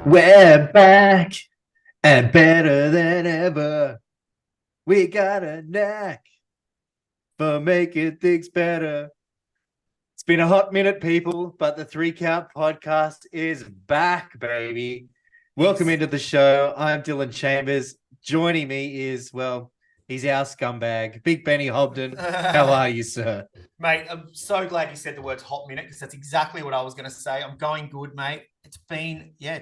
We're back and better than ever. We got a knack for making things better. It's been a hot minute, people, but the 3 Count podcast is back, baby. Welcome into the show. I'm Dylan Chambers. Joining me is, well, he's our scumbag, Big Benny Hobden. How are you, sir? Mate, I'm so glad you said the words hot minute because that's exactly what I was going to say. I'm going good, mate. It's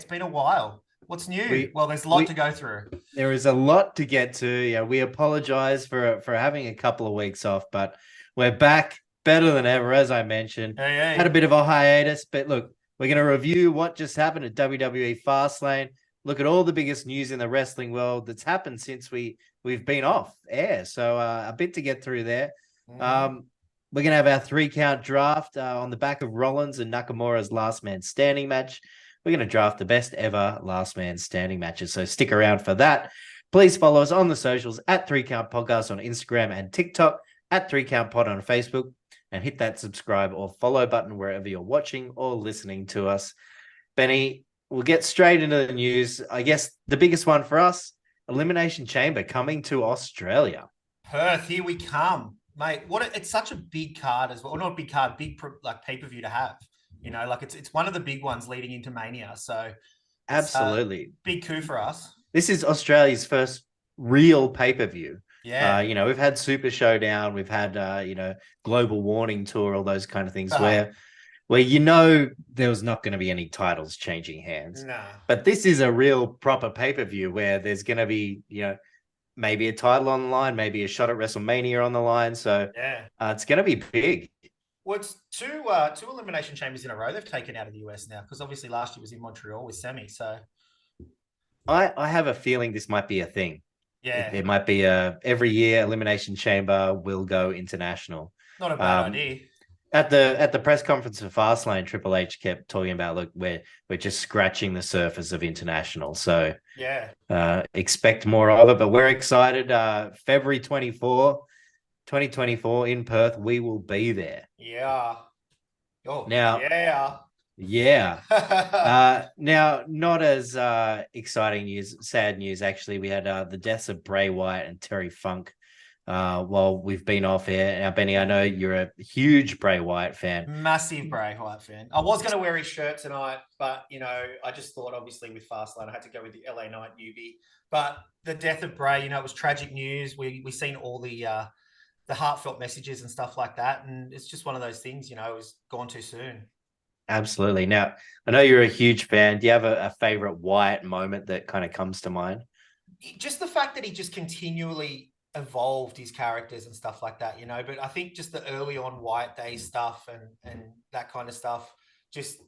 been a while. What's new? There's a lot to go through. There is a lot to get to. Yeah, we apologize for having a couple of weeks off, but we're back better than ever, as I mentioned. Hey. Had a bit of a hiatus, but look, we're going to review what just happened at WWE Fastlane. Look at all the biggest news in the wrestling world that's happened since we've been off air. So a bit to get through there. We're going to have our 3 Count draft on the back of Rollins and Nakamura's last man standing match. We're going to draft the best ever last man standing matches. So stick around for that. Please follow us on the socials at 3Count Podcast on Instagram and TikTok, at 3Count Pod on Facebook, and hit that subscribe or follow button wherever you're watching or listening to us. Benny, we'll get straight into the news. I guess the biggest one for us, Elimination Chamber coming to Australia. Perth, here we come. Mate, it's such a big card as well. Or not a big card, big like pay-per-view to have. You know, like it's one of the big ones leading into Mania. So absolutely big coup for us. This is Australia's first real pay-per-view. Yeah. We've had Super Showdown, we've had Global Warning Tour, all those kind of things where there was not going to be any titles changing hands. Nah. But this is a real proper pay-per-view where there's going to be, maybe a title on the line, maybe a shot at WrestleMania on the line. So it's going to be big. Well, it's two Elimination Chambers in a row they've taken out of the US now, because obviously last year was in Montreal with Semi. So I have a feeling this might be a thing. Yeah. It might be every year Elimination Chamber will go international. Not a bad idea. At the press conference for Fastlane, Triple H kept talking about, look, we're just scratching the surface of international. So expect more of it. But we're excited. February 24, 2024 in Perth, we will be there. Yeah. Oh, now, yeah. Now, not as exciting news, sad news, actually. We had the deaths of Bray Wyatt and Terry Funk while we've been off air. Now, Benny, I know you're a huge Bray Wyatt fan. Massive Bray Wyatt fan. I was going to wear his shirt tonight, but, I just thought, obviously, with Fastlane, I had to go with the LA Knight newbie. But the death of Bray, it was tragic news. We seen all the heartfelt messages and stuff like that. And it's just one of those things, it was gone too soon. Absolutely. Now, I know you're a huge fan. Do you have a favorite Wyatt moment that kind of comes to mind? Just the fact that he just continually evolved his characters and stuff like that, but I think just the early on Wyatt Day stuff and that kind of stuff, just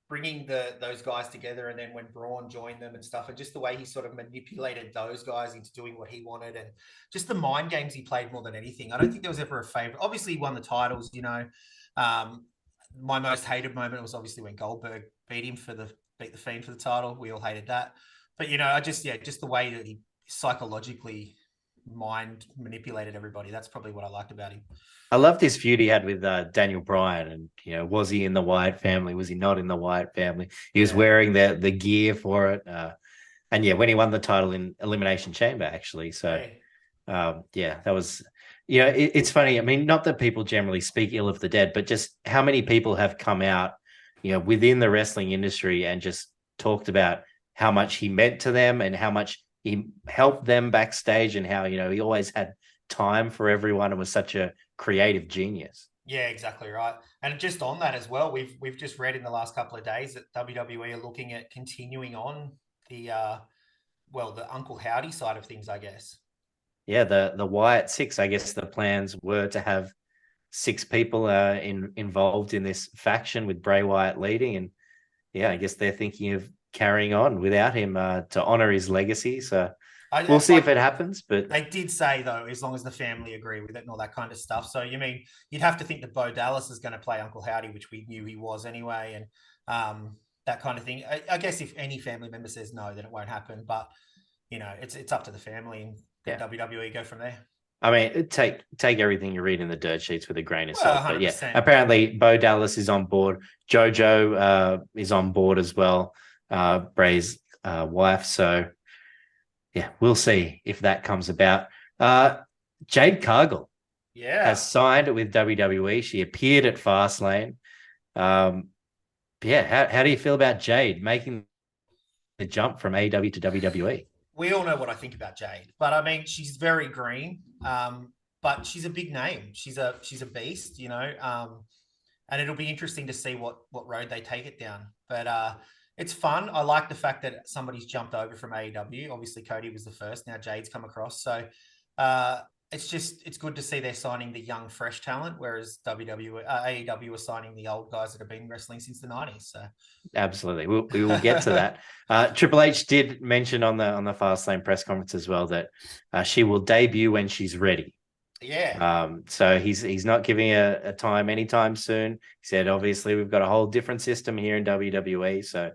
bringing those guys together, and then when Braun joined them and stuff, and just the way he sort of manipulated those guys into doing what he wanted, and just the mind games he played more than anything. I don't think there was ever a favorite. Obviously, he won the titles. My most hated moment was obviously when Goldberg beat the Fiend for the title. We all hated that. But, just the way that he psychologically mind manipulated everybody. That's probably what I liked about him. I loved his feud he had with Daniel Bryan. And, was he in the Wyatt family? Was he not in the Wyatt family? He was wearing the gear for it. And when he won the title in Elimination Chamber, actually. So, that was... it's funny. I mean, not that people generally speak ill of the dead, but just how many people have come out, within the wrestling industry and just talked about how much he meant to them and how much he helped them backstage, and how, he always had time for everyone and was such a creative genius. Yeah, exactly right. And just on that as well, we've just read in the last couple of days that WWE are looking at continuing on the Uncle Howdy side of things, I guess. Yeah, the Wyatt Six. I guess the plans were to have 6 people involved in this faction with Bray Wyatt leading, and I guess they're thinking of carrying on without him to honor his legacy. So we'll see if it happens. But they did say, though, as long as the family agree with it and all that kind of stuff. So you mean you'd have to think that Bo Dallas is going to play Uncle Howdy, which we knew he was anyway, and that kind of thing. I guess if any family member says no, then it won't happen. But it's up to the family, and WWE go from there. I mean, take everything you read in the dirt sheets with a grain of salt. 100%. But apparently Bo Dallas is on board. JoJo is on board as well. Bray's wife. So yeah, we'll see if that comes about. Jade Cargill has signed with WWE. She appeared at Fastlane. How do you feel about Jade making the jump from AEW to WWE? We all know what I think about Jade, but I mean, she's very green. But she's a big name. She's a beast, you know. And it'll be interesting to see what road they take it down. But it's fun. I like the fact that somebody's jumped over from AEW. Obviously, Cody was the first. Now Jade's come across. So it's good to see they're signing the young, fresh talent, whereas AEW are signing the old guys that have been wrestling since the 90s. So absolutely, we will get to that. Triple H did mention on the Fastlane press conference as well that she will debut when she's ready. Yeah. So he's not giving a time anytime soon. He said, obviously, we've got a whole different system here in WWE, so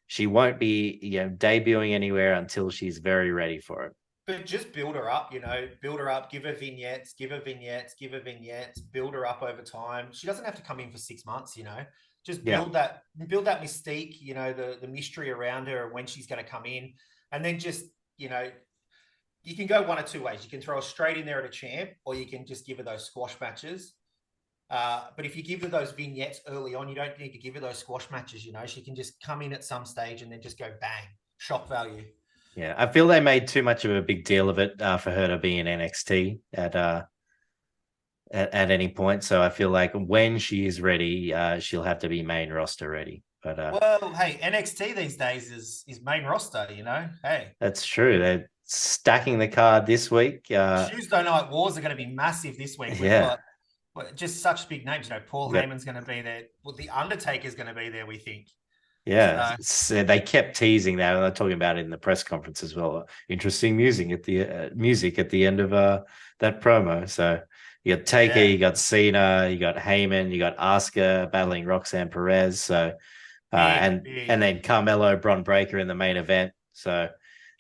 she won't be debuting anywhere until she's very ready for it. But just build her up, build her up, give her vignettes, build her up over time. She doesn't have to come in for 6 months, just build that mystique, the mystery around her and when she's going to come in. And then just, you can go one of two ways. You can throw her straight in there at a champ, or you can just give her those squash matches. But if you give her those vignettes early on, you don't need to give her those squash matches, She can just come in at some stage and then just go bang, shock value. Yeah, I feel they made too much of a big deal of it for her to be in NXT at any point. So I feel like when she is ready, she'll have to be main roster ready. But well, hey, NXT these days is main roster. Hey, that's true. They're stacking the card this week. Tuesday Night Wars are going to be massive this week. We've got just such big names. Paul Heyman's going to be there. Well, the Undertaker's going to be there. We think. Yeah, so they kept teasing that, and they're talking about it in the press conference as well. Interesting music at the end of that promo. So you got Taker, you got Cena, you got Heyman, you got Asuka battling Roxanne Perez. So and then Carmelo, Bron Breakker in the main event. So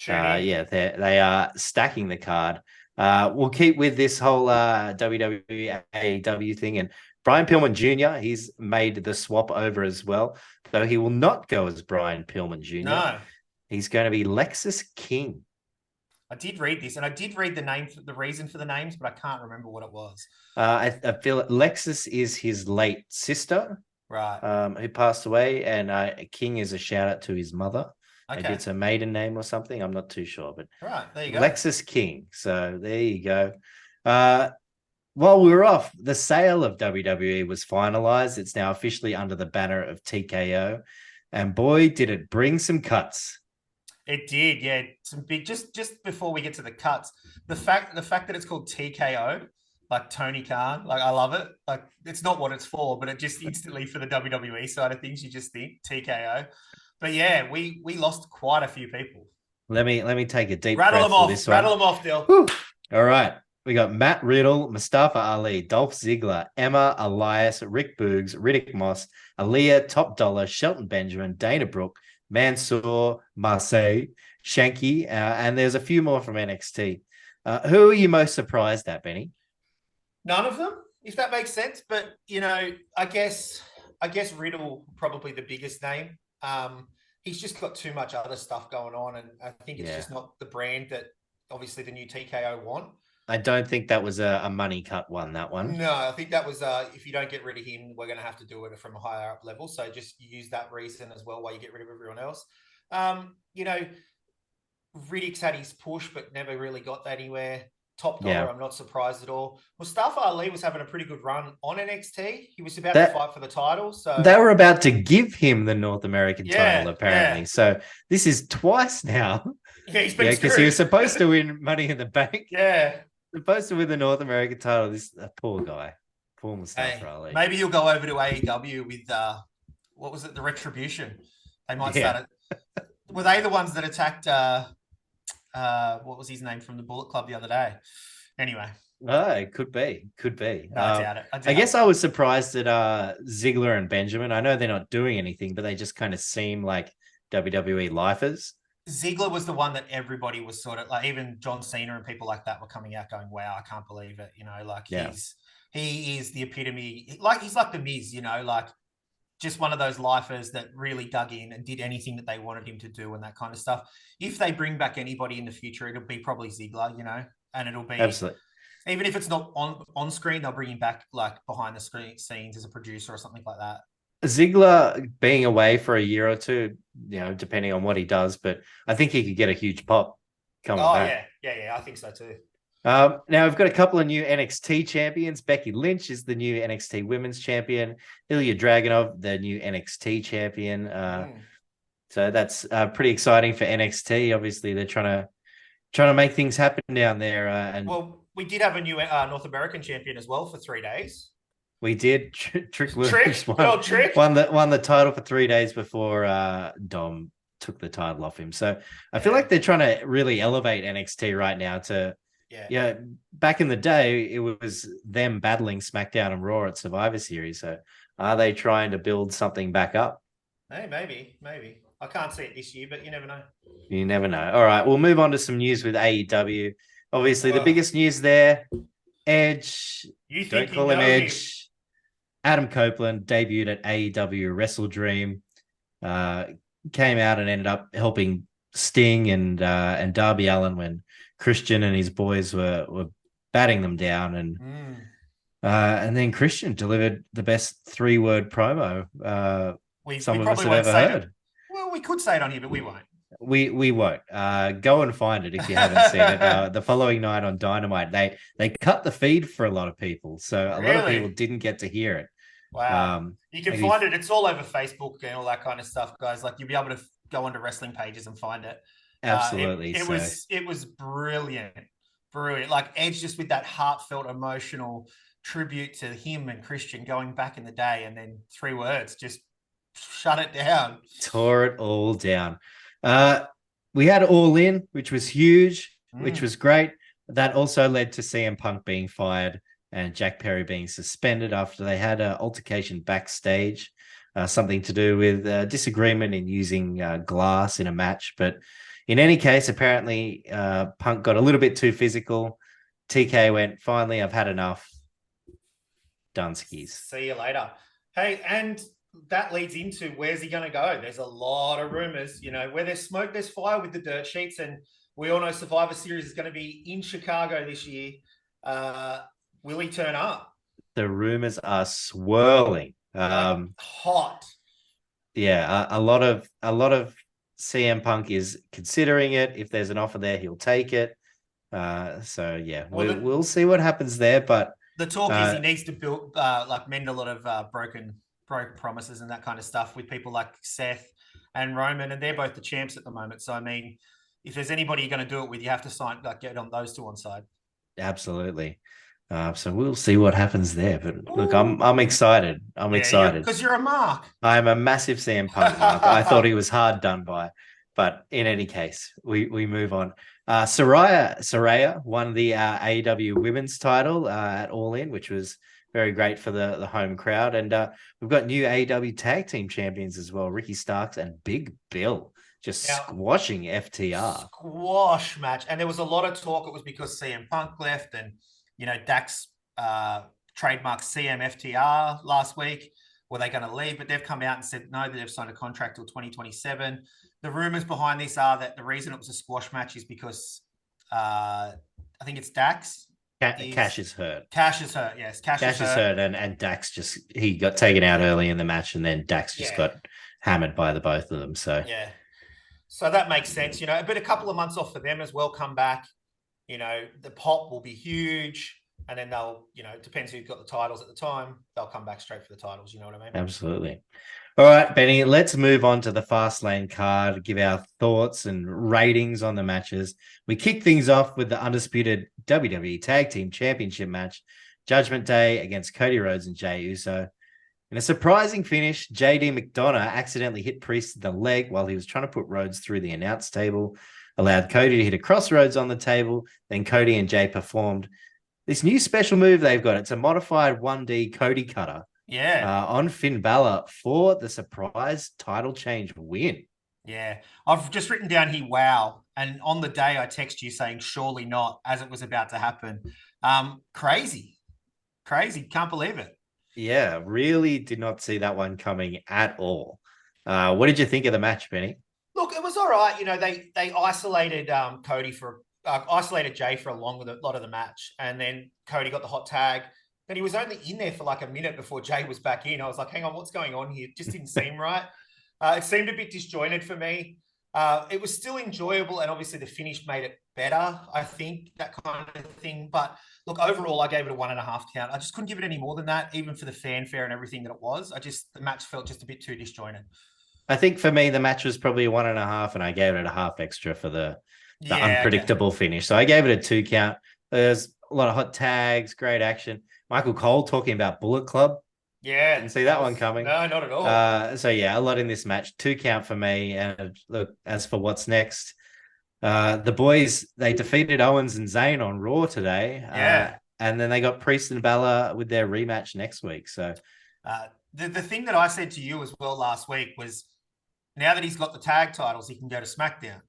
they are stacking the card. We'll keep with this whole WWE AEW thing, and Brian Pillman Jr., he's made the swap over as well, though he will not go as Brian Pillman Jr. No. He's going to be Lexis King. I did read this, and I did read the reason for the names, but I can't remember what it was. I feel Lexis is his late sister, right? Who passed away, and King is a shout out to his mother. Okay. Maybe it's a maiden name or something. I'm not too sure, but right, there you go. Lexis King. So there you go. While we were off, the sale of WWE was finalized. It's now officially under the banner of TKO. And boy, did it bring some cuts. It did, yeah. Some big just before we get to the cuts, the fact that it's called TKO, like Tony Khan, like I love it. Like it's not what it's for, but it just instantly for the WWE side of things, you just think TKO. But yeah, we lost quite a few people. Let me take a deep rattle breath them off. For this rattle one. them off, Dill. Whew. All right. We got Matt Riddle, Mustafa Ali, Dolph Ziggler, Emma, Elias, Rick Boogs, Riddick Moss, Aaliyah, Top Dollar, Shelton Benjamin, Dana Brooke, Mansoor, Marseille, Shanky, and there's a few more from NXT. Who are you most surprised at, Benny? None of them, if that makes sense. But I guess Riddle probably the biggest name. He's just got too much other stuff going on, and I think it's just not the brand that obviously the new TKO want. I don't think that was a money cut one, that one. No, I think that was if you don't get rid of him, we're going to have to do it from a higher up level. So just use that reason as well while you get rid of everyone else. Riddick's had his push, but never really got anywhere. Top Dollar, I'm not surprised at all. Mustafa Ali was having a pretty good run on NXT. He was about to fight for the title. So they were about to give him the North American title, apparently. So this is twice now. Yeah, he's been because he was supposed to win Money in the Bank. Yeah. Supposed to win the North American title. This poor guy. Poor Mustafa Ali. Maybe he'll go over to AEW with what was it, the Retribution. They might start it. Were they the ones that attacked what was his name from the Bullet Club the other day? Anyway. Oh, it could be. No, I doubt it. I guess I was surprised at Ziggler and Benjamin. I know they're not doing anything, but they just kind of seem like WWE lifers. Ziggler was the one that everybody was sort of like, even John Cena and people like that were coming out going, wow, I can't believe it. He is the epitome. Like he's like the Miz, like just one of those lifers that really dug in and did anything that they wanted him to do and that kind of stuff. If they bring back anybody in the future, it'll be probably Ziggler, you know, and it'll be Absolutely. even if it's not on screen, they'll bring him back like behind the screen scenes as a producer or something like that. Ziggler being away for a year or two, you know, depending on what he does, but I think he could get a huge pop coming back. Yeah, I think so too. Now we've got a couple of new NXT champions. Becky Lynch is the new NXT Women's Champion. Ilya Dragunov, the new NXT champion. So that's pretty exciting for NXT. Obviously, they're trying to make things happen down there. Well, we did have a new North American champion as well for 3 days. We did. Trick Williams Trick won the title for 3 days before Dom took the title off him. So I feel like they're trying to really elevate NXT right now to. Yeah, back in the day, it was them battling SmackDown and Raw at Survivor Series. So are they trying to build something back up? Hey, maybe. I can't see it this year, but you never know. You never know. All right, we'll move on to some news with AEW. Obviously, the biggest news there, Edge. Don't call him Edge. Adam Copeland debuted at AEW Wrestle Dream. Came out and ended up helping Sting and Darby Allin when Christian and his boys were batting them down, and then Christian delivered the best 3-word promo some of us have ever heard. Well, we could say it on here, but we won't. We won't. Go and find it if you haven't seen it. The following night on Dynamite, they cut the feed for a lot of people, so a lot of people didn't get to hear it. Wow. You can find it. It's all over Facebook and all that kind of stuff, guys. Like, you'll be able to go onto wrestling pages and find it. Absolutely. It was brilliant. Like Edge just with that heartfelt, emotional tribute to him and Christian going back in the day, and then 3 words, just shut it down. Tore it all down. We had All In, which was huge, which was great. That also led to CM Punk being fired and Jack Perry being suspended after they had an altercation backstage, something to do with disagreement in using glass in a match. But in any case, apparently Punk got a little bit too physical. TK went, finally, I've had enough. Dunskies. See you later. Hey, and that leads into where's he going to go? There's a lot of rumors, you know, where there's smoke, there's fire with the dirt sheets. And we all know Survivor Series is going to be in Chicago this year. Will he turn up? The rumors are swirling. Hot. Yeah, a lot of CM Punk is considering it. If there's an offer there, he'll take it. So yeah, we'll see what happens there. But the talk is he needs to build mend a lot of broken promises and that kind of stuff with people like Seth and Roman, and they're both the champs at the moment. So I mean, if there's anybody you're going to do it with, you have to get on those two on side. Absolutely. So we'll see what happens there. But look, I'm excited. I'm excited because you're a mark. I'm a massive CM Punk mark. I thought he was hard done by, but in any case, we move on. Saraya won the AEW Women's title at All In, which was very great for the home crowd. And we've got new AEW Tag Team Champions as well, Ricky Starks and Big Bill, squashing FTR. Squash match. And there was a lot of talk. It was because CM Punk left, and you know, Dax trademarked CM FTR last week. Were they going to leave? But they've come out and said no, that they've signed a contract till 2027. The rumors behind this are that the reason it was a squash match is because I think it's Dax. Cash is hurt. Cash is hurt, yes. Cash is hurt, and Dax he got taken out early in the match, and then Dax just got hammered by the both of them. So yeah. So that makes sense, you know. But a couple of months off for them as well, come back. You know, the pop will be huge, and then they'll, you know, it depends who's got the titles at the time. They'll come back straight for the titles. You know what I mean? Absolutely. All right, Benny, let's move on to the Fastlane card, give our thoughts and ratings on the matches. We kick things off with the undisputed WWE Tag Team Championship match, Judgment Day against Cody Rhodes and Jey Uso. In a surprising finish, JD McDonough accidentally hit Priest in the leg while he was trying to put Rhodes through the announce table, allowed Cody to hit a crossroads on the table. Then Cody and Jey performed this new special move they've got. It's a modified 1D Cody cutter. Yeah. On Finn Balor for the surprise title change win. Yeah. I've just written down here, wow. And on the day I text you saying, surely not, as it was about to happen. Crazy. Can't believe it. Yeah, really did not see that one coming at all. What did you think of the match, Benny? Look, it was all right. You know, they isolated isolated Jey for a lot of the match, and then Cody got the hot tag. Then he was only in there for like a minute before Jey was back in. I was like, hang on, what's going on here? It just didn't seem right. It seemed a bit disjointed for me. It was still enjoyable, and obviously the finish made it better, I think, that kind of thing. But look, overall, I gave it a 1.5 count. I just couldn't give it any more than that, even for the fanfare and everything that it was. The match felt just a bit too disjointed. I think for me, the match was probably a 1.5, and I gave it a half extra for the unpredictable finish. So I gave it a 2 count. There's a lot of hot tags, great action. Michael Cole talking about Bullet Club. Yeah. Didn't see that one coming. No, not at all. So yeah, a lot in this match. 2 count for me. And look, as for what's next, the boys, they defeated Owens and Zayn on Raw today. Yeah. And then they got Priest and Balor with their rematch next week. So the thing that I said to you as well last week was, now that he's got the tag titles, he can go to SmackDown.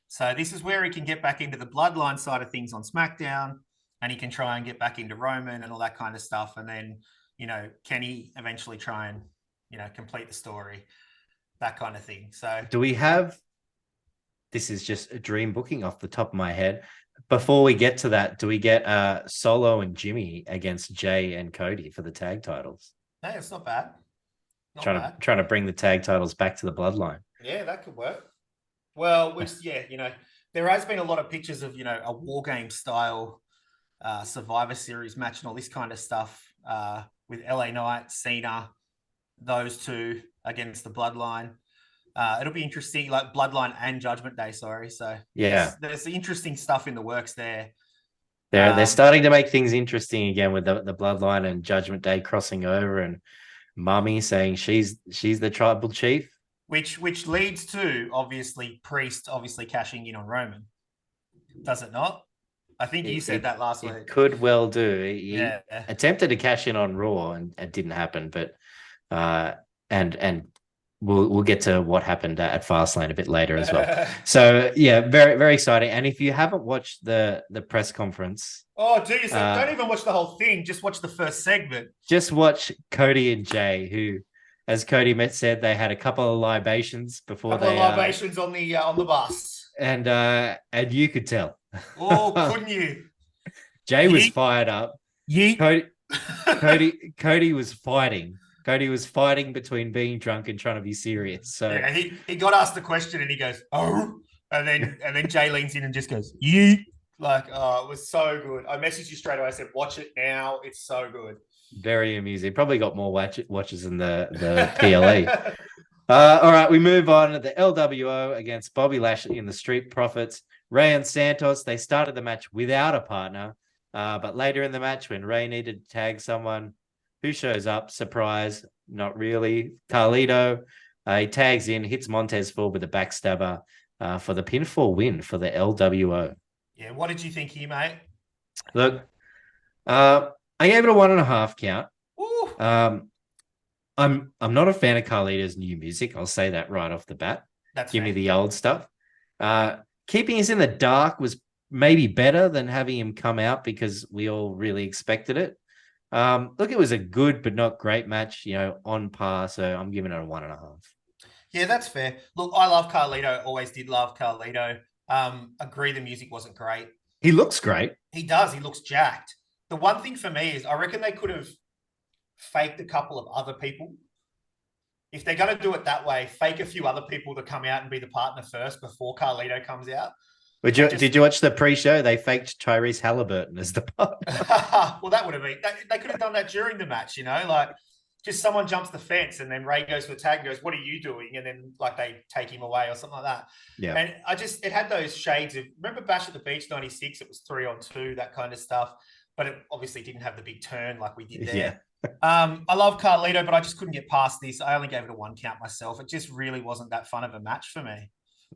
So this is where he can get back into the bloodline side of things on SmackDown, and he can try and get back into Roman and all that kind of stuff. And then, you know, can he eventually try and, you know, complete the story, that kind of thing. So do we have, this is just a dream booking off the top of my head. Before we get to that, do we get Solo and Jimmy against Jey and Cody for the tag titles? No, it's not bad. Trying to bring the tag titles back to the bloodline. Yeah, that could work. Well, you know, there has been a lot of pictures of, you know, a war game style Survivor Series match and all this kind of stuff with LA Knight, Cena, those two against the bloodline. It'll be interesting, like Bloodline and Judgment Day, sorry. So yeah, there's interesting stuff in the works there. They're starting to make things interesting again with the Bloodline and Judgment Day crossing over, and Mummy saying she's the tribal chief, which leads to obviously Priest cashing in on Roman, does it not? I think you said that last week. It could well do. He attempted to cash in on Raw and it didn't happen, but and we'll get to what happened at Fastlane a bit later as well. So yeah, very very exciting. And if you haven't watched the press conference, don't even watch the whole thing. Just watch the first segment. Just watch Cody and Jey, who, as Cody said, they had a couple of libations before on the bus, and you could tell. Oh, couldn't you? Jey was fired up. Cody was fighting. Cody was fighting between being drunk and trying to be serious. So yeah, he got asked the question and he goes, "Oh," and then Jey leans in and just goes, "Yeet." Like, it was so good. I messaged you straight away. I said, "Watch it now. It's so good." Very amusing. Probably got more watches than the PLE. All right, we move on to the LWO against Bobby Lashley and the Street Profits. Ray and Santos, they started the match without a partner, but later in the match, when Ray needed to tag someone, who shows up? Surprise, not really. Carlito, he tags in, hits Montez Ford with a backstabber for the pinfall win for the LWO. Yeah, what did you think here, mate? Look, I gave it a 1.5 count. Ooh. I'm not a fan of Carlito's new music. I'll say that right off the bat. Give me the old stuff. Keeping us in the dark was maybe better than having him come out because we all really expected it. Look, it was a good but not great match, you know, on par. So I'm giving it a 1.5. Yeah, that's fair. Look, I love Carlito. Always did love Carlito. Agree the music wasn't great. He looks great. He does. He looks jacked. The one thing for me is I reckon they could have faked a couple of other people. If they're going to do it that way, fake a few other people to come out and be the partner first before Carlito comes out. Did you watch the pre-show? They faked Tyrese Halliburton as the partner. Well, that would have been... They could have done that during the match, you know? Like, just someone jumps the fence and then Ray goes for the tag and goes, "What are you doing?" And then, like, they take him away or something like that. Yeah. And it had those shades of... Remember Bash at the Beach 96? It was 3-on-2, that kind of stuff. But it obviously didn't have the big turn like we did there. Yeah. I love Carlito, but I just couldn't get past this. I only gave it a 1 count myself. It just really wasn't that fun of a match for me.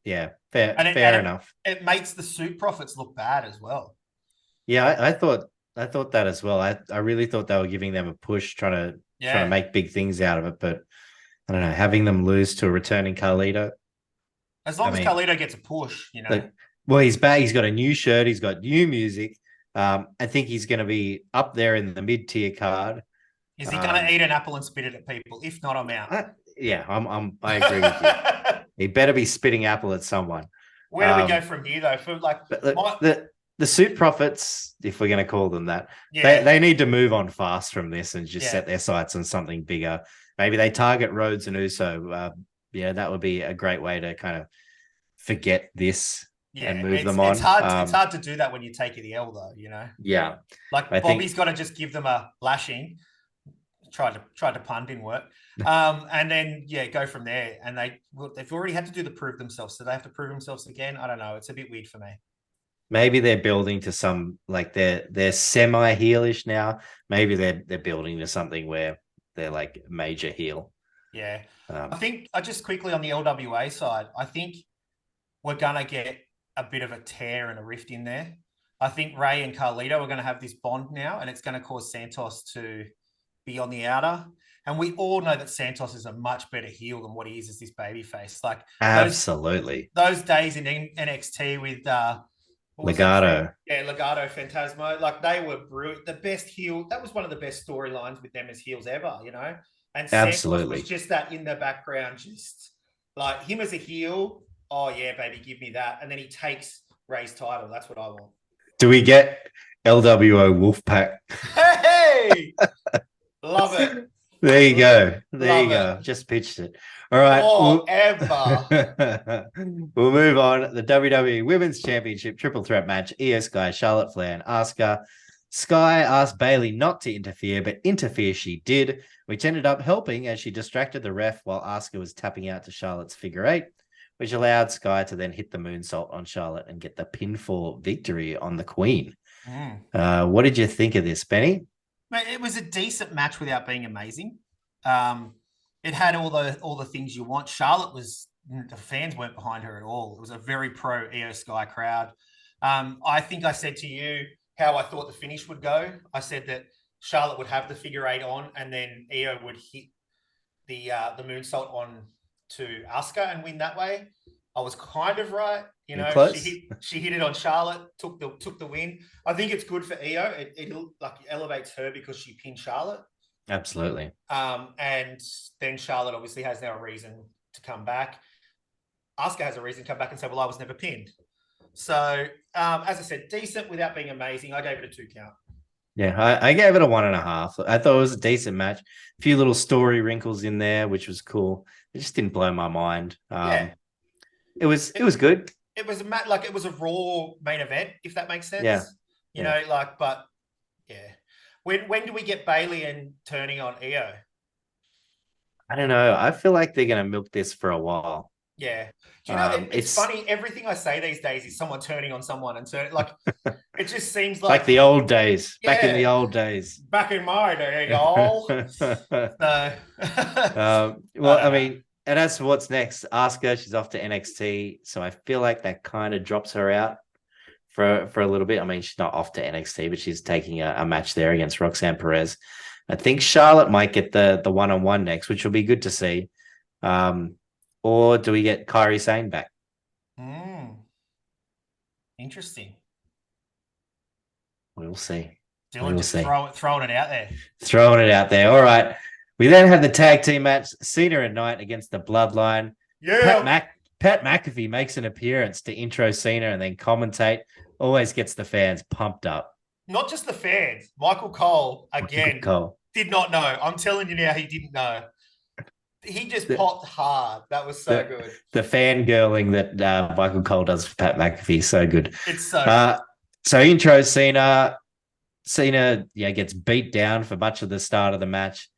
Yeah, fair enough. It makes the Suit Profits look bad as well. Yeah, I thought that as well. I really thought they were giving them a push, trying to make big things out of it. But I don't know, having them lose to a returning Carlito. As long as Carlito gets a push, you know. Well, he's back. He's got a new shirt. He's got new music. I think he's going to be up there in the mid-tier card. Is he going to eat an apple and spit it at people? If not, I'm out. I agree with you. He better be spitting apple at someone. Where do we go from here, though? For like the suit profits, if we're going to call them that, they need to move on fast from this and just set their sights on something bigger. Maybe they target Rhodes and Uso. That would be a great way to kind of forget this and move them on. It's hard to do that when you take the L, though. Yeah, like Bobby's got to just give them a lashing. Tried to pun, didn't work. And then go from there. And they've already had to do the prove themselves, so they have to prove themselves again. I don't know. It's a bit weird for me. Maybe they're building to some, like they're semi heelish now. Maybe they're building to something where they're like major heel. Yeah. I think just quickly on the LWA side, I think we're gonna get a bit of a tear and a rift in there. I think Ray and Carlito are gonna have this bond now, and it's gonna cause Santos to be on the outer. And we all know that Santos is a much better heel than what he is as this babyface. Like absolutely those days in NXT with Legado. Legado, Phantasmo. Like they were brilliant. The best heel. That was one of the best storylines with them as heels ever, And Santos was just that in the background, just like him as a heel. Oh yeah, baby, give me that. And then he takes Ray's title. That's what I want. Do we get LWO Wolfpack? Hey! Love it. There you go. There you go. Just pitched it. All right. We'll move on. The WWE Women's Championship Triple Threat match. Io Sky, Charlotte Flair, and Asuka. Sky asked Bayley not to interfere, but interfere she did, which ended up helping as she distracted the ref while Asuka was tapping out to Charlotte's figure eight, which allowed Sky to then hit the moonsault on Charlotte and get the pinfall victory on the Queen. What did you think of this, Benny? Mate, it was a decent match without being amazing. It had all the things you want. Charlotte the fans weren't behind her at all. It was a very pro Io Sky crowd. I think I said to you how I thought the finish would go. I said that Charlotte would have the figure eight on, and then Io would hit the moonsault on to Asuka and win that way. I was kind of right. She hit it on Charlotte, took the win. I think it's good for Io. It elevates her because she pinned Charlotte. Absolutely. And then Charlotte obviously has now a reason to come back. Asuka has a reason to come back and say, well, I was never pinned. So, as I said, decent without being amazing. I gave it a 2 count. Yeah, I gave it a 1.5. I thought it was a decent match. A few little story wrinkles in there, which was cool. It just didn't blow my mind. It was good. It was it was a Raw main event, if that makes sense. Yeah. But yeah. When do we get Bayley and turning on Io? I don't know. I feel like they're going to milk this for a while. Yeah. Do you know, it's funny. Everything I say these days is someone turning on someone and it just seems like the old days. Back in the old days. Back in my day, y'all. I mean, and as for what's next, Asuka, she's off to NXT. So I feel like that kind of drops her out for a little bit. I mean, she's not off to NXT, but she's taking a match there against Roxanne Perez. I think Charlotte might get the one-on-one next, which will be good to see. Or do we get Kairi Sane back? Interesting. We'll see. Dylan just throwing it out there. Throwing it out there. All right. We then have the tag team match, Cena and Knight against the Bloodline. Yeah. Pat McAfee makes an appearance to intro Cena and then commentate. Always gets the fans pumped up. Not just the fans. Michael Cole, again, did not know. I'm telling you now, he didn't know. He just popped hard. That was so good. The fangirling that Michael Cole does for Pat McAfee is so good. It's so good. So intro Cena. Cena gets beat down for much of the start of the match.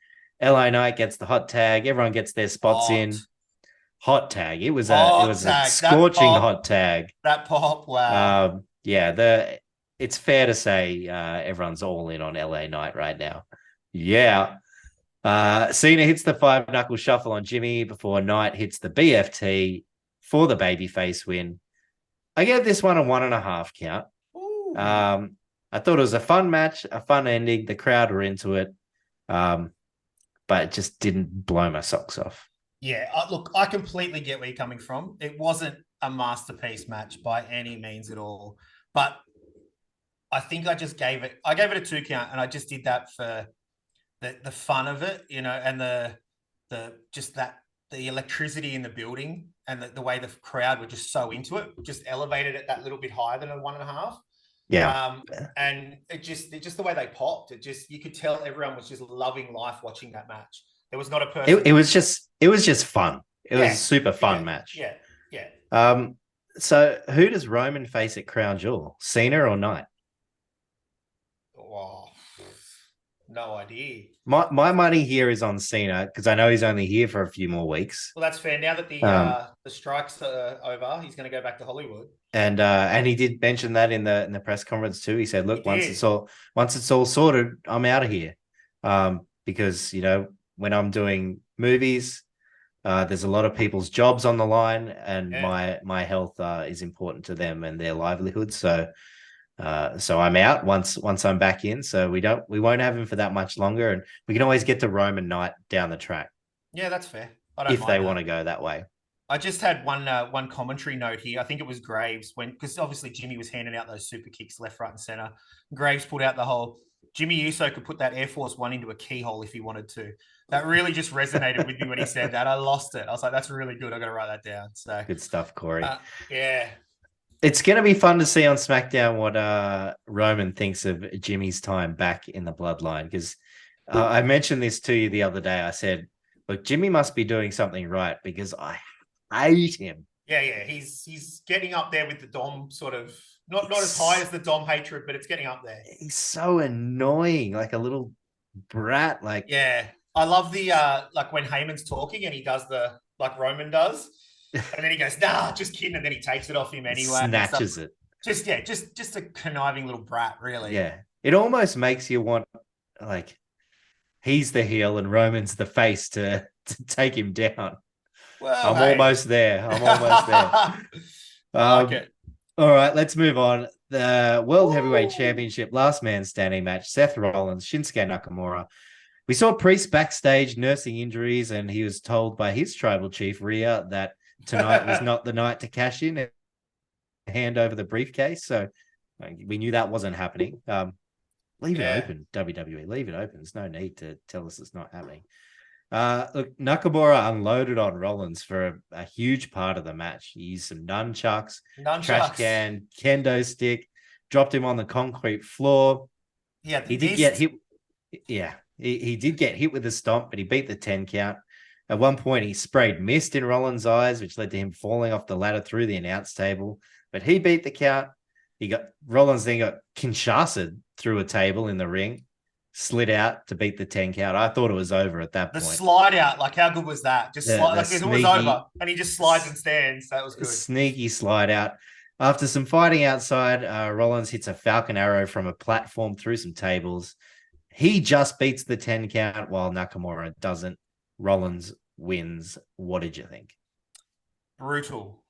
LA Knight gets the hot tag. Everyone gets their spots in. Hot tag. It was a scorching hot tag. That pop, wow. It's fair to say everyone's all in on LA Knight right now. Yeah. Cena hits the 5-knuckle shuffle on Jimmy before Knight hits the BFT for the babyface win. I gave this one a 1.5 count. I thought it was a fun match, a fun ending. The crowd were into it, but it just didn't blow my socks off. Yeah, look, I completely get where you're coming from. It wasn't a masterpiece match by any means at all, but I think I gave it a 2 count, and I just did that for the fun of it, you know, and the just that the electricity in the building and the way the crowd were just so into it, just elevated it that little bit higher than a 1.5. Yeah. And it just the way they popped, you could tell everyone was just loving life watching that match. There was not a person. It was just fun. It was a super fun match. Yeah. So who does Roman face at Crown Jewel? Cena or Knight? Oh, no idea. My money here is on Cena because I know he's only here for a few more weeks. Well, that's fair. Now that the strikes are over, he's going to go back to Hollywood. And he did mention that in the press conference too. He said, "Look, once it's all sorted, I'm out of here." Because when I'm doing movies, there's a lot of people's jobs on the line, and my health is important to them and their livelihood. So I'm out once I'm back in. So we won't have him for that much longer, and we can always get to Roman Knight down the track. Yeah, that's fair. If they want to go that way. I just had one commentary note here. I think it was Graves because obviously Jimmy was handing out those super kicks left, right, and center. Graves put out the whole Jimmy Uso could put that Air Force One into a keyhole if he wanted to. That really just resonated with me when he said that. I lost it. I was like, that's really good. I got to write that down. So good stuff, Corey. Yeah. It's going to be fun to see on SmackDown what Roman thinks of Jimmy's time back in the bloodline. Because I mentioned this to you the other day. I said, look, Jimmy must be doing something right because I hate him. Yeah. He's getting up there with the Dom sort of, not as high as the Dom hatred, but it's getting up there. He's so annoying, like a little brat. Like, yeah. I love the like when Heyman's talking and he does the like Roman does. And then he goes, nah, just kidding. And then he takes it off him anyway. Snatches it. Just a conniving little brat, really. Yeah. It almost makes you want, like, he's the heel and Roman's the face to take him down. Well, I'm almost there. I like it. All right, let's move on. The World Heavyweight Championship, last man standing match, Seth Rollins, Shinsuke Nakamura. We saw Priest backstage nursing injuries, and he was told by his tribal chief, Rhea, that tonight was not the night to cash in and hand over the briefcase. So we knew that wasn't happening. Leave it open, WWE. Leave it open. There's no need to tell us it's not happening. Look, Nakamura unloaded on Rollins for a huge part of the match. He used some nunchucks, trash can, kendo stick, dropped him on the concrete floor. Yeah, he did get hit. Yeah, he did get hit with a stomp, but he beat the 10 count. At one point, he sprayed mist in Rollins' eyes, which led to him falling off the ladder through the announce table. But he beat the count. Rollins then got Kinshasa through a table in the ring, slid out to beat the 10 count. I thought it was over at that point. The slide out, like how good was that? Just slide, like it was over, and he just slides and stands. That was good. Sneaky slide out. After some fighting outside, Rollins hits a Falcon Arrow from a platform through some tables. He just beats the 10 count while Nakamura doesn't. Rollins wins. What did you think? Brutal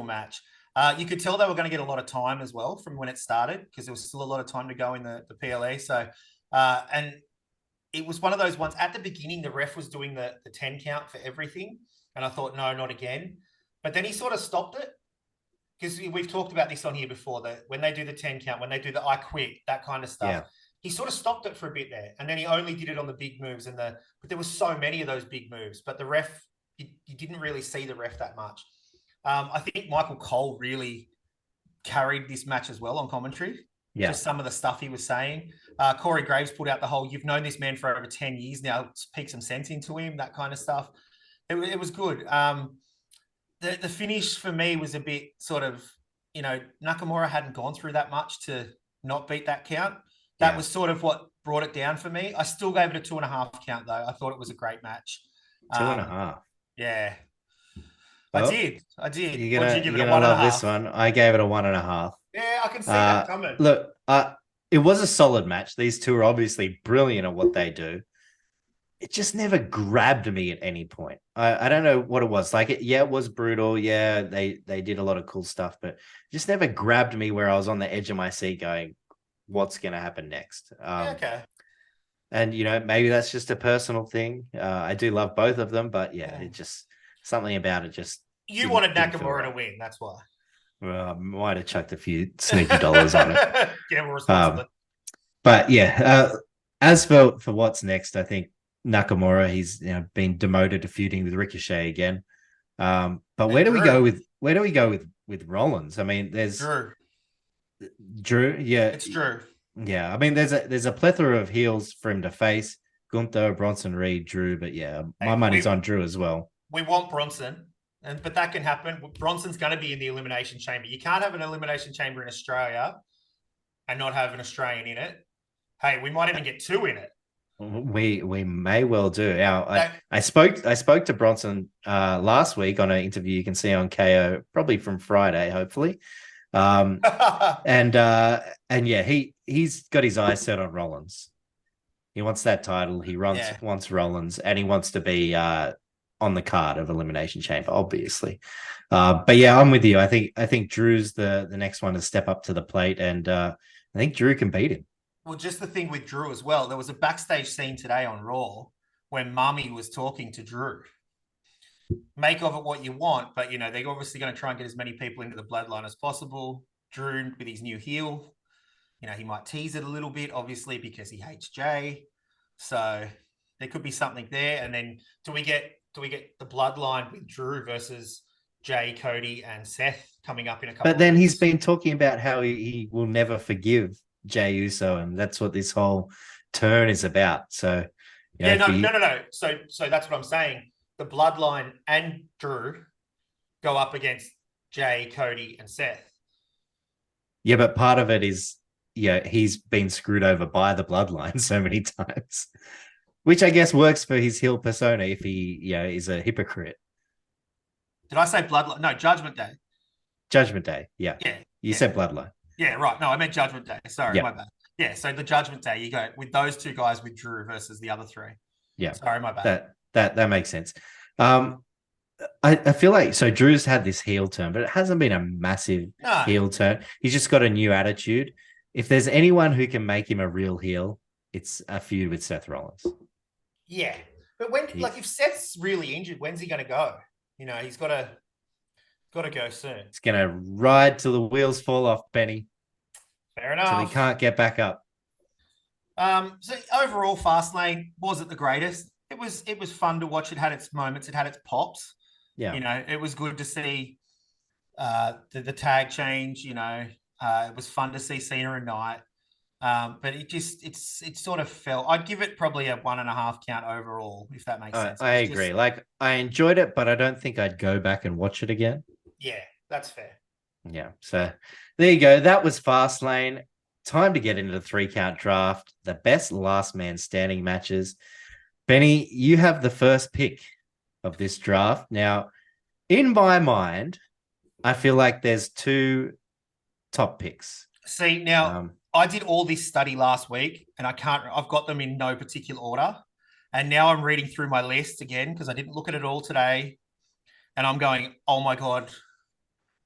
match. You could tell they were going to get a lot of time as well from when it started because there was still a lot of time to go in the PLE. So, and it was one of those ones at the beginning, the ref was doing the 10 count for everything. And I thought, no, not again. But then he sort of stopped it because we've talked about this on here before, that when they do the 10 count, when they do the I quit, that kind of stuff, he sort of stopped it for a bit there. And then he only did it on the big moves but there was so many of those big moves, but the ref, you didn't really see the ref that much. I think Michael Cole really carried this match as well on commentary. Yeah. Just some of the stuff he was saying. Corey Graves put out the whole, you've known this man for over 10 years now, speak some sense into him, that kind of stuff. It was good. The finish for me was a bit sort of, Nakamura hadn't gone through that much to not beat that count. That was sort of what brought it down for me. I still gave it a 2.5 count, though. I thought it was a great match. 2.5. Yeah. Well, I did. You're gonna love this one. I gave it a 1.5. Yeah, I can see that coming. Look, it was a solid match. These two are obviously brilliant at what they do. It just never grabbed me at any point. I don't know what it was. Like, it was brutal. Yeah, they did a lot of cool stuff, but it just never grabbed me where I was on the edge of my seat going, what's going to happen next? Okay. And, maybe that's just a personal thing. I do love both of them, but it just... Something about it just... You wanted Nakamura to win, that's why. Well, I might have chucked a few sneaky dollars on it. Yeah, we're responsible. But yeah, As for what's next, I think Nakamura, he's been demoted to feuding with Ricochet again. But where do we go with Rollins? I mean, there's Drew. Yeah, it's Drew. Yeah, I mean, there's a plethora of heels for him to face: Gunther, Bronson Reed, Drew. But yeah, my money's on Drew as well. We want Bronson, but that can happen. Bronson's going to be in the Elimination Chamber. You can't have an Elimination Chamber in Australia and not have an Australian in it. Hey, we might even get two in it. We may well do. I spoke to Bronson last week on an interview you can see on KO, probably from Friday, hopefully. And yeah, he's got his eyes set on Rollins. He wants that title. He wants Rollins, and he wants to be on the card of Elimination Chamber, obviously. But yeah, I'm with you. I think Drew's the next one to step up to the plate, and I think Drew can beat him. Well, just the thing with Drew as well, there was a backstage scene today on Raw when Mummy was talking to Drew. Make of it what you want, but they're obviously going to try and get as many people into the bloodline as possible. Drew with his new heel, he might tease it a little bit, obviously, because he hates Jey. So there could be something there. And then do we get the bloodline with Drew versus Jey, Cody, and Seth coming up in a couple? But then he's been talking about how he will never forgive Jey Uso, and that's what this whole turn is about. So no. So that's what I'm saying. The bloodline and Drew go up against Jey, Cody, and Seth. Yeah, but part of it is, he's been screwed over by the bloodline so many times, which I guess works for his heel persona if he, is a hypocrite. Did I say bloodline? No, Judgment Day. Judgment Day. Yeah. You said bloodline. Yeah, right. No, I meant Judgment Day. Sorry, my bad. Yeah, so the Judgment Day, you go with those two guys with Drew versus the other three. Yeah. Sorry, my bad. That makes sense. I feel like Drew's had this heel turn, but it hasn't been a massive heel turn. He's just got a new attitude. If there's anyone who can make him a real heel, it's a feud with Seth Rollins. Yeah, but if Seth's really injured, when's he going to go? He's got to go soon. He's going to ride till the wheels fall off, Benny. Fair enough. Till he can't get back up. So overall, Fastlane wasn't the greatest. It was fun to watch. It had its moments. It had its pops. Yeah. It was good to see the tag change. It was fun to see Cena and Knight. But it sort of fell. I'd give it probably a 1.5 count overall, if that makes sense. I agree. I enjoyed it, but I don't think I'd go back and watch it again. Yeah, that's fair. Yeah. So there you go. That was Fastlane. Time to get into the 3-count draft. The best last man standing matches. Benny, you have the first pick of this draft. Now, in my mind, I feel like there's 2 top picks. See, now I did all this study last week, and I've got them in no particular order. And now I'm reading through my list again because I didn't look at it all today. And I'm going, oh my God,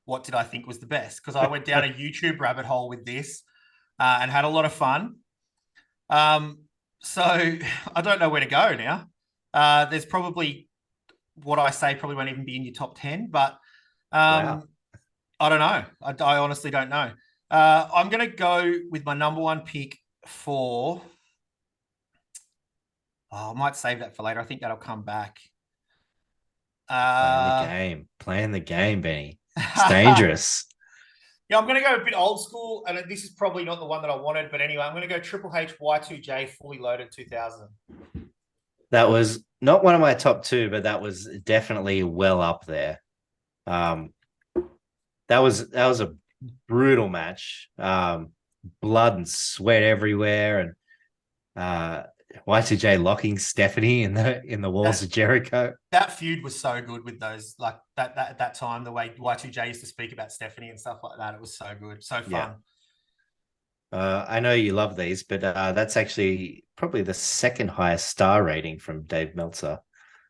what did I think was the best? Because I went down a YouTube rabbit hole with this and had a lot of fun. So I don't know where to go now. There's probably what I say probably won't even be in your top 10, but wow. I don't know. I honestly don't know. I'm going to go with my number 1 pick for... I might save that for later. I think that'll come back. Playing the game, Benny. It's dangerous. Yeah, I'm going to go a bit old school, and this is probably not the one that I wanted, but anyway, I'm going to go Triple H Y2J Fully Loaded 2000. That was not one of my top 2, but that was definitely well up there. That was a brutal match. Blood and sweat everywhere, and Y2J locking Stephanie in the walls of Jericho. That feud was so good with those, like that at that time, the way Y2J used to speak about Stephanie and stuff like that. It was so good, so fun. Yeah. I know you love these, but that's actually probably the 2nd highest star rating from Dave Meltzer.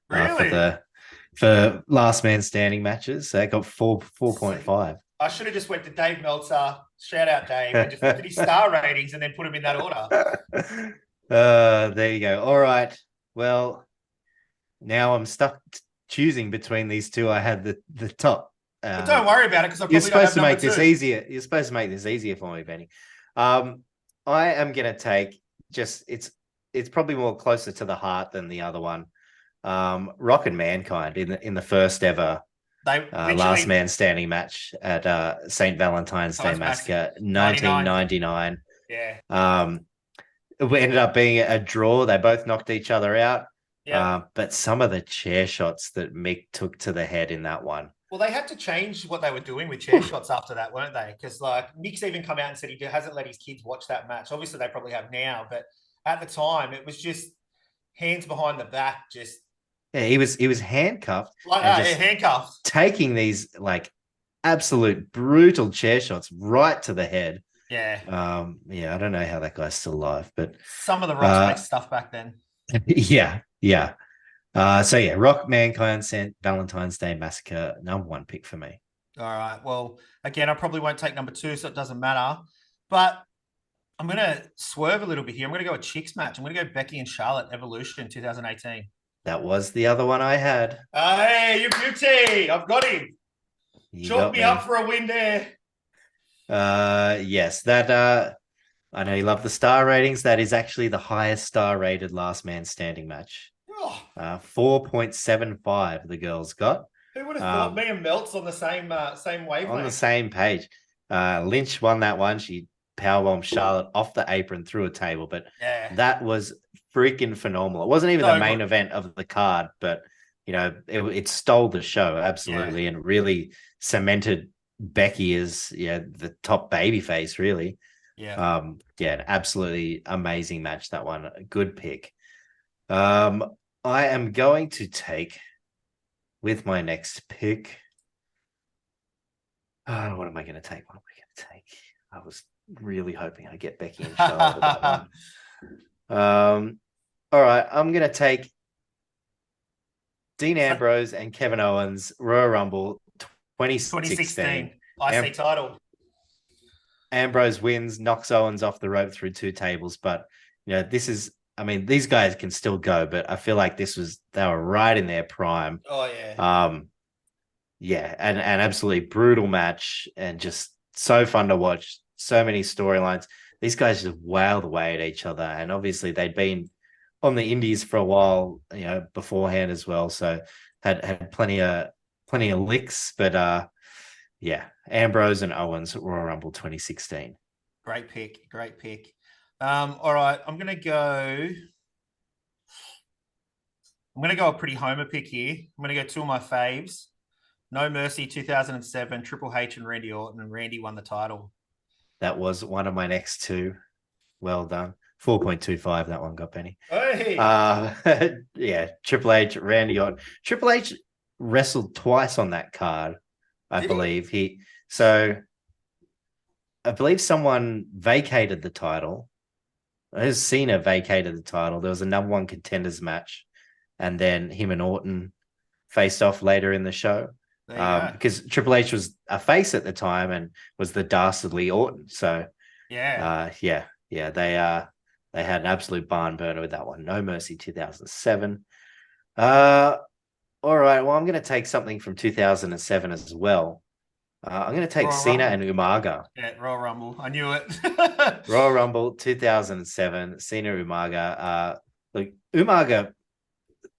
Really? For last man standing matches. They got 4.5. I should have just went to Dave Meltzer, shout out Dave, and just looked at his star ratings and then put them in that order. There you go. All right. Well, now I'm stuck choosing between these 2. I had the top. But don't worry about it because you're supposed to make this easier. You're supposed to make this easier for me, Benny. I am gonna take it's it's probably more closer to the heart than the other one. Rock and Mankind in the first ever last man standing match at St. Valentine's Day Massacre, 1999. Yeah. It ended up being a draw. They both knocked each other out. Yeah. But some of the chair shots that Mick took to the head in that one. Well, they had to change what they were doing with chair shots after that, weren't they? Because like Mick's even come out and said he hasn't let his kids watch that match. Obviously, they probably have now, but at the time, it was just hands behind the back, just he was handcuffed, handcuffed, taking these like absolute brutal chair shots right to the head. Yeah. I don't know how that guy's still alive, but some of the Rock stuff back then. Yeah. Rock, Mankind, St. Valentine's Day Massacre, #1 pick for me. All right. Well, again, I probably won't take number 2, so it doesn't matter. But I'm going to swerve a little bit here. I'm going to go a chicks match. I'm going to go Becky and Charlotte Evolution 2018. That was the other one I had. Hey, you beauty. I've got him. Chalk me up for a win there. Yes, that I know you love the star ratings. That is actually the highest star rated last man standing match. 4.75 the girls got. Who would have thought me and Melt's on the same wavelength? On the same page. Lynch won that one. She powerbombed Charlotte off the apron through a table, but that was freaking phenomenal. It wasn't even the main event of the card, but it stole the show absolutely and really cemented Becky as the top babyface, really. An absolutely amazing match, that one. A good pick. I am going to take with my next pick. What am I going to take? I was really hoping I'd get Becky and Charlotte with that one. All right, I'm going to take Dean Ambrose and Kevin Owens, Royal Rumble 2016. IC title. Ambrose wins, knocks Owens off the rope through 2 tables. But, these guys can still go, but I feel like they were right in their prime. Oh, yeah. An absolutely brutal match and just so fun to watch. So many storylines. These guys just whaled away at each other. And obviously they'd been on the indies for a while, beforehand as well. So had plenty of licks, but Ambrose and Owens, Royal Rumble 2016. Great pick. All right, I'm gonna go a pretty homer pick here. I'm gonna go 2 of my faves. No Mercy 2007, Triple H and Randy Orton, and Randy won the title. That was one of my next 2. Well done. 4.25, that one got Penny. Hey. Triple H, Randy Orton. Triple H wrestled twice on that card, I believe. I believe someone vacated the title. Cena vacated the title. There was a #1 contenders match, and then him and Orton faced off later in the show. Because Triple H was a face at the time and was the dastardly Orton. So they had an absolute barn burner with that one. No Mercy 2007. All right, well, I'm going to take something from 2007 as well. I'm going to take Royal Cena Rumble. and Umaga. Yeah, Royal Rumble. I knew it. Royal Rumble 2007, Cena Umaga. Umaga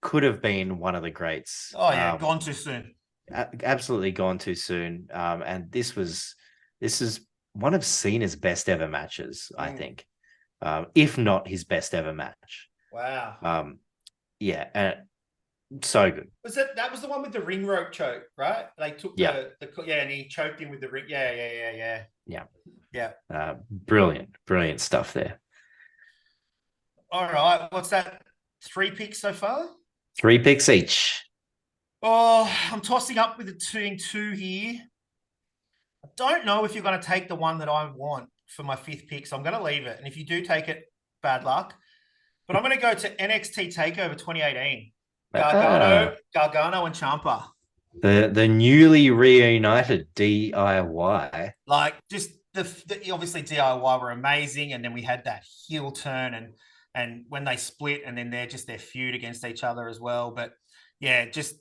could have been one of the greats. Oh, yeah, gone too soon. Absolutely gone too soon. And this is one of Cena's best ever matches, I think. If not his best ever match. Wow. And so good. That was the one with the ring rope choke, right? They took and he choked him with the ring. Yeah. Brilliant stuff there. All right, what's that? 3 picks so far? 3 picks each. Oh, I'm tossing up with the 2 here. I don't know if you're going to take the one that I want for my 5th pick, so I'm going to leave it. And if you do take it, bad luck. But I'm going to go to NXT TakeOver 2018. Gargano and Ciampa. The newly reunited DIY. Like, just obviously DIY were amazing, and then we had that heel turn and when they split, and then their feud against each other as well. But yeah, just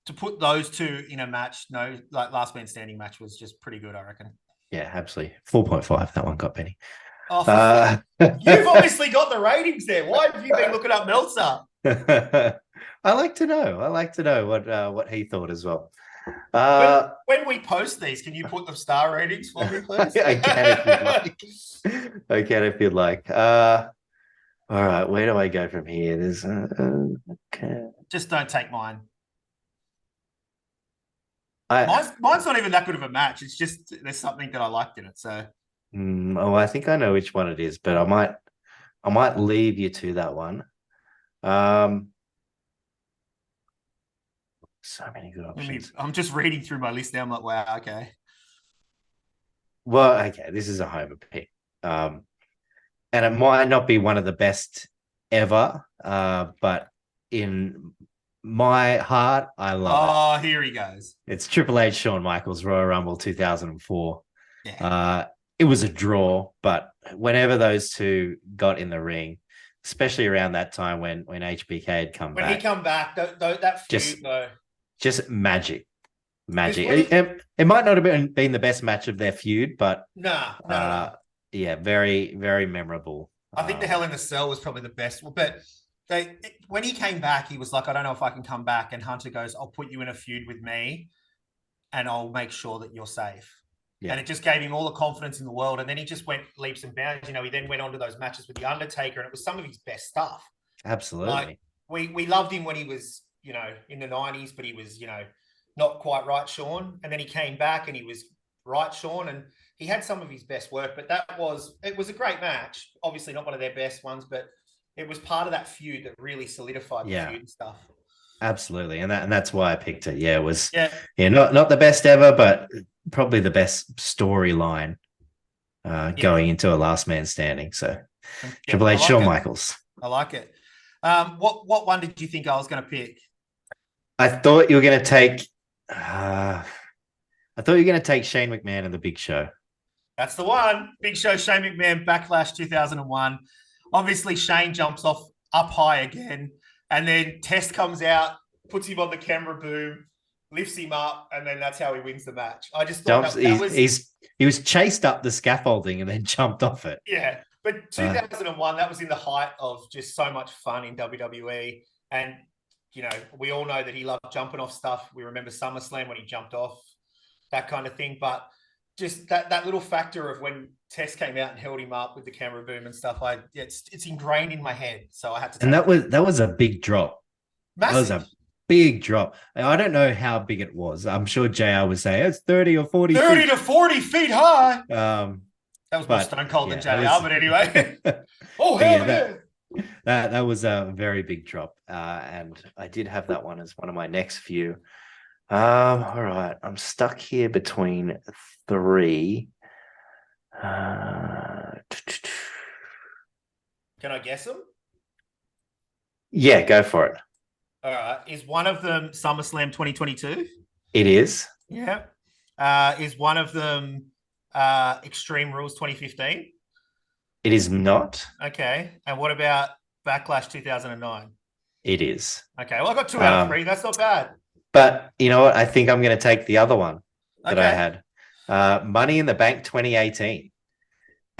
to put those 2 in a match, last man standing match was just pretty good, I reckon. Yeah, absolutely. 4.5. That one got Penny. Oh, you've obviously got the ratings there. Why have you been looking up Meltzer? I like to know what he thought as well. When we post these, can you put the star ratings for me, please? I can if you'd like. I can if you'd like. All right, where do I go from here? There's okay. Just don't take mine. Mine's not even that good of a match. It's just there's something that I liked in it. So, I think I know which one it is, but I might leave you to that one. So many good options. I'm just reading through my list now. I'm like, wow, okay. Well, okay, this is a homer pick. And it might not be one of the best ever, but in my heart, I love it. Oh, here he goes. It's Triple H, Shawn Michaels, Royal Rumble 2004. Yeah. It was a draw, but whenever those two got in the ring, especially around that time when HBK had come back. When he come back, that feud, though. Just magic. It might not have been the best match of their feud, but no. Yeah, very, very memorable. I think the Hell in the Cell was probably the best. But when he came back, he was like, I don't know if I can come back. And Hunter goes, I'll put you in a feud with me and I'll make sure that you're safe. Yeah. And it just gave him all the confidence in the world. And then he just went leaps and bounds. He then went on to those matches with The Undertaker, and it was some of his best stuff. Absolutely. Like, we loved him when he was, in the 90s, but he was, not quite right, Sean. And then he came back and he was right, Sean. And he had some of his best work, but it was a great match. Obviously not one of their best ones, but it was part of that feud that really solidified the feud and stuff. Absolutely. And that's why I picked it. Yeah, it was not the best ever, but probably the best storyline going into a last man standing. So Triple H, Shawn Michaels. I like it. What one did you think I was going to pick? I thought you were going to take Shane McMahon and the Big Show. That's the one. Big Show, Shane McMahon, Backlash 2001. Obviously, Shane jumps off up high again, and then Test comes out, puts him on the camera boom, lifts him up, and then that's how he wins the match. I just thought he was chased up the scaffolding and then jumped off it. Yeah, but 2001, that was in the height of just so much fun in WWE, and we all know that he loved jumping off stuff. We remember SummerSlam when he jumped off, that kind of thing, but just that little factor of when Tess came out and held him up with the camera boom and stuff, it's ingrained in my head. So I had to. And that was a big drop. Massive. That was a big drop. I don't know how big it was. I'm sure JR would say it's 30 or 40 30 to 40 feet high. That was more Stone Cold than JR, but anyway. Oh, hell yeah. That was a very big drop. And I did have that one as one of my next few. All right. I'm stuck here between three. Can I guess them? Yeah, go for it. All right. Is one of them SummerSlam 2022? It is. Yeah. Is one of them Extreme Rules 2015? It is not. Okay. And what about Backlash 2009? It is. Okay. Well, I got 2 out of 3. That's not bad. But you know what? I think I'm going to take the other one that I had. Money in the Bank 2018.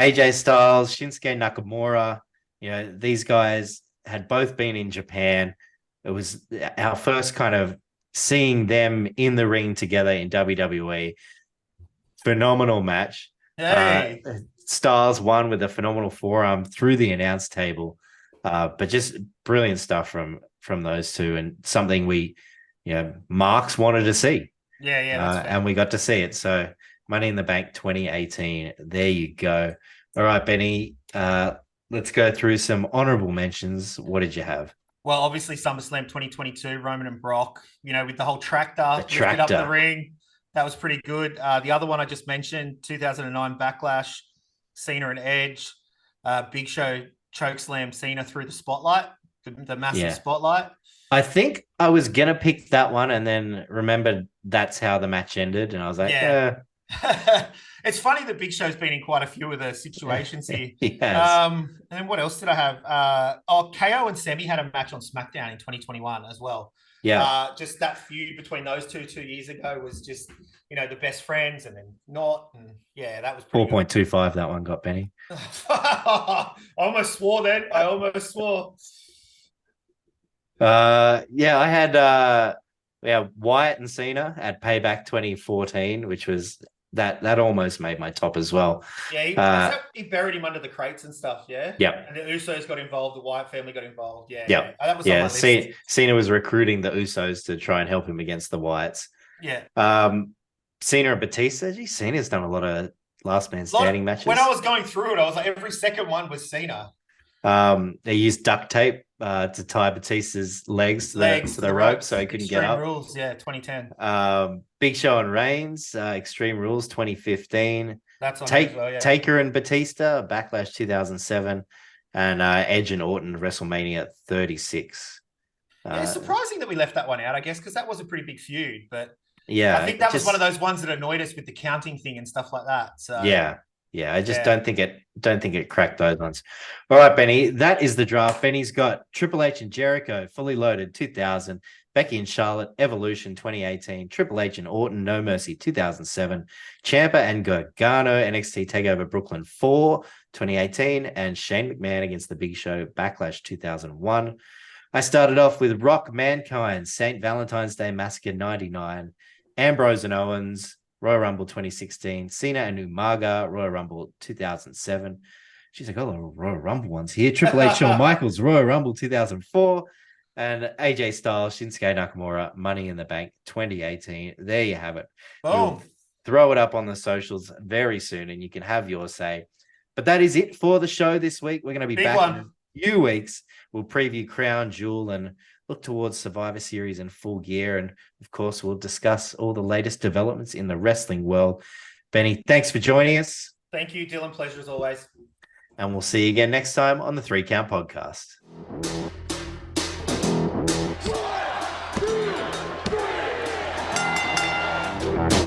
AJ Styles, Shinsuke Nakamura. These guys had both been in Japan. It was our first kind of seeing them in the ring together in WWE. Phenomenal match. Hey. Styles won with a phenomenal forearm through the announce table. But just brilliant stuff from those two, and something we, Marks wanted to see. Yeah. And we got to see it. So Money in the Bank 2018. There you go. All right, Benny. Let's go through some honorable mentions. What did you have? Well, obviously SummerSlam 2022, Roman and Brock, with the whole tractor lifted up the ring. That was pretty good. The other one I just mentioned, 2009 Backlash, Cena and Edge, Big Show chokeslam Cena through the spotlight, the massive spotlight. I think I was going to pick that one and then remembered that's how the match ended. And I was like, It's funny that Big Show's been in quite a few of the situations here. Yes. And what else did I have? KO and Semi had a match on SmackDown in 2021 as well. Yeah. Just that feud between those 2 years ago was just, the best friends and then not. And yeah, that was pretty 4.25 that one got, Benny. I almost swore then. I almost swore. Yeah, I had Wyatt and Cena at Payback 2014, which was that almost made my top as well. Yeah, he buried him under the crates and stuff, yeah? Yeah. And the Usos got involved, the Wyatt family got involved, yeah. Yeah. That was on my list. Cena was recruiting the Usos to try and help him against the Wyatts. Yeah. Cena and Batista, Cena's done a lot of last man standing matches. When I was going through it, I was like, every second one was Cena. They used duct tape to tie Batista's legs to the rope so he couldn't get up. Extreme Rules, yeah, 2010. Big Show and Reigns, Extreme Rules 2015. That's on as well, yeah. Taker and Batista, Backlash 2007, and Edge and Orton, WrestleMania 36. Yeah, it's surprising that we left that one out, I guess, because that was a pretty big feud. But yeah, I think that was one of those ones that annoyed us with the counting thing and stuff like that. So yeah, I just don't think it cracked those ones. All right, Benny, that is the draft. Benny's got Triple H and Jericho, Fully Loaded 2000, Becky and Charlotte, Evolution 2018, Triple H and Orton, No Mercy 2007, Ciampa and Gargano, NXT TakeOver Brooklyn 4 2018, and Shane McMahon against the Big Show, Backlash 2001. I started off with Rock Mankind, St. Valentine's Day Massacre 99, Ambrose and Owens, Royal Rumble 2016, Cena and Umaga, Royal Rumble 2007. She's like, oh, the Royal Rumble ones here. Triple H, Shawn Michaels, Royal Rumble 2004, and AJ Styles, Shinsuke Nakamura, Money in the Bank 2018. There you have it. We'll throw it up on the socials very soon, and you can have your say. But that is it for the show this week. We're going to be back in a few weeks. We'll preview Crown Jewel and look towards Survivor Series in full gear. And of course, we'll discuss all the latest developments in the wrestling world. Benny, thanks for joining us. Thank you, Dylan. Pleasure as always. And we'll see you again next time on the 3 Count Podcast.